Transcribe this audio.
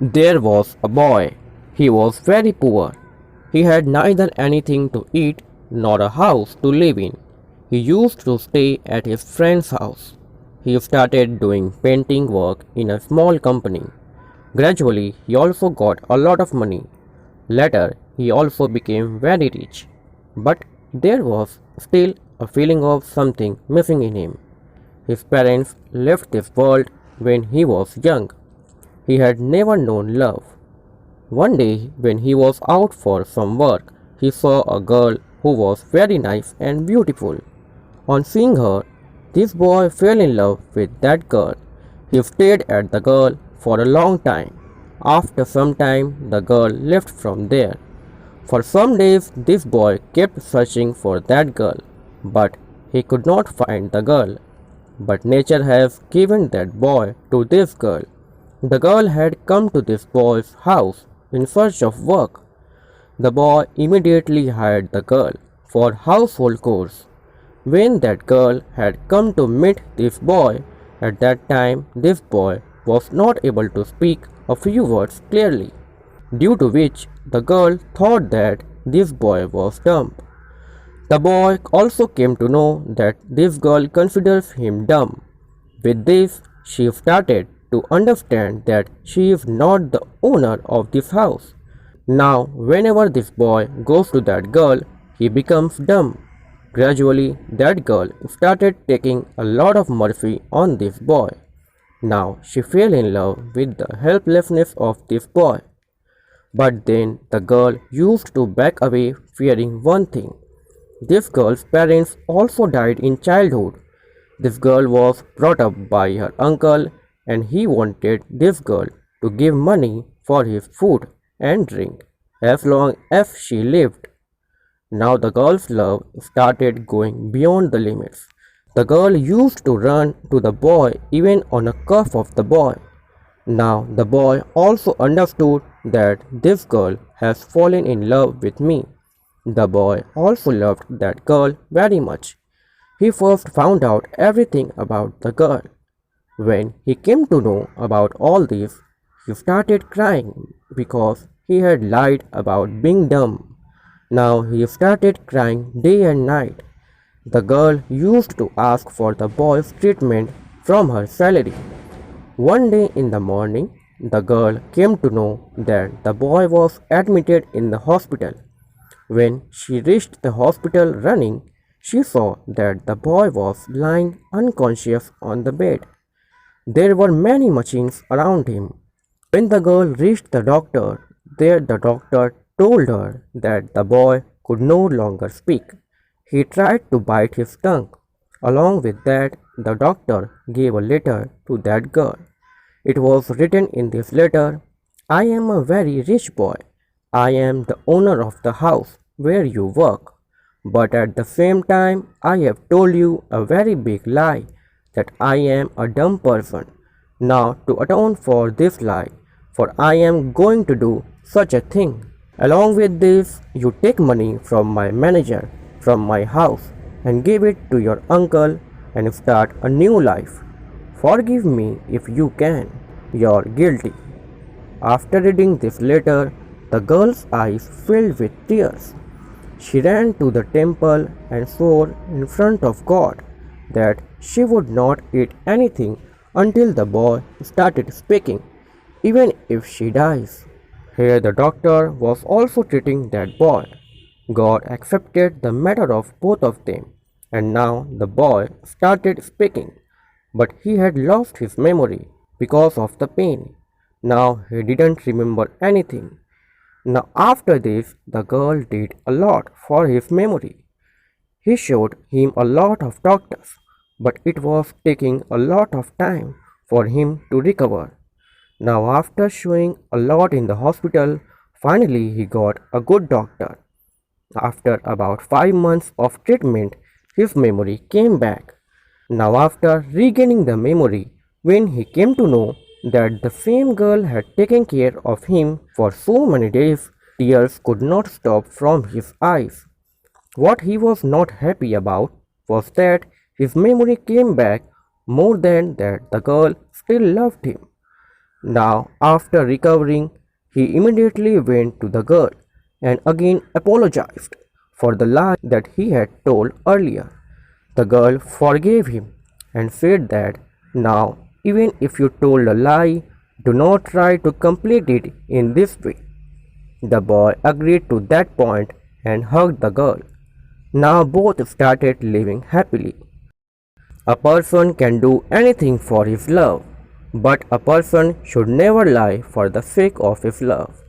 There was a boy. He was very poor. He had neither anything to eat nor a house to live in. He used to stay at his friend's house. He started doing painting work in a small company. Gradually, he also got a lot of money. Later, he also became very rich. But there was still a feeling of something missing in him. His parents left this world when he was young. He had never known love. One day, when he was out for some work, he saw a girl who was very nice and beautiful. On seeing her, this boy fell in love with that girl. He stared at the girl for a long time. After some time, the girl left from there. For some days, this boy kept searching for that girl, but he could not find the girl. But nature has given that boy to this girl. The girl had come to this boy's house in search of work. The boy immediately hired the girl for household chores. When that girl had come to meet this boy, at that time this boy was not able to speak a few words clearly, due to which the girl thought that this boy was dumb. The boy also came to know that this girl considers him dumb. With this, she started to understand that she is not the owner of this house. Now, whenever this boy goes to that girl, he becomes dumb. Gradually, that girl started taking a lot of mercy on this boy. Now, she fell in love with the helplessness of this boy. But then the girl used to back away fearing one thing. This girl's parents also died in childhood. This girl was brought up by her uncle and he wanted this girl to give money for his food and drink as long as she lived. Now the girl's love started going beyond the limits. The girl used to run to the boy even on a cuff of the boy. Now the boy also understood that this girl has fallen in love with me. The boy also loved that girl very much. He first found out everything about the girl. When he came to know about all this, he started crying because he had lied about being dumb. Now he started crying day and night. The girl used to ask for the boy's treatment from her salary. One day in the morning, the girl came to know that the boy was admitted in the hospital. When she reached the hospital running, she saw that the boy was lying unconscious on the bed. There were many machines around him. When the girl reached the doctor, the doctor told her that the boy could no longer speak. He tried to bite his tongue. Along with that, the doctor gave a letter to that girl. It was written in this letter, "I am a very rich boy. I am the owner of the house where you work. But at the same time, I have told you a very big lie that I am a dumb person. Now, to atone for this lie, for I am going to do such a thing. Along with this, you take money from my manager, from my house, and give it to your uncle and start a new life. Forgive me if you can. You're guilty." After reading this letter, the girl's eyes filled with tears. She ran to the temple and swore in front of God that she would not eat anything until the boy started speaking, even if she dies. Here the doctor was also treating that boy. God accepted the matter of both of them, and now the boy started speaking, but he had lost his memory because of the pain. Now he didn't remember anything. Now after this, the girl did a lot for his memory. He showed him a lot of doctors, but it was taking a lot of time for him to recover. Now after showing a lot in the hospital, finally he got a good doctor. After about 5 months of treatment, his memory came back. Now after regaining the memory, when he came to know that the same girl had taken care of him for so many days, tears could not stop from his eyes. What he was not happy about was that his memory came back more than that the girl still loved him. Now, after recovering, he immediately went to the girl and again apologized for the lie that he had told earlier. The girl forgave him and said that now, even if you told a lie, do not try to complete it in this way. The boy agreed to that point and hugged the girl. Now both started living happily. A person can do anything for his love, but a person should never lie for the sake of his love.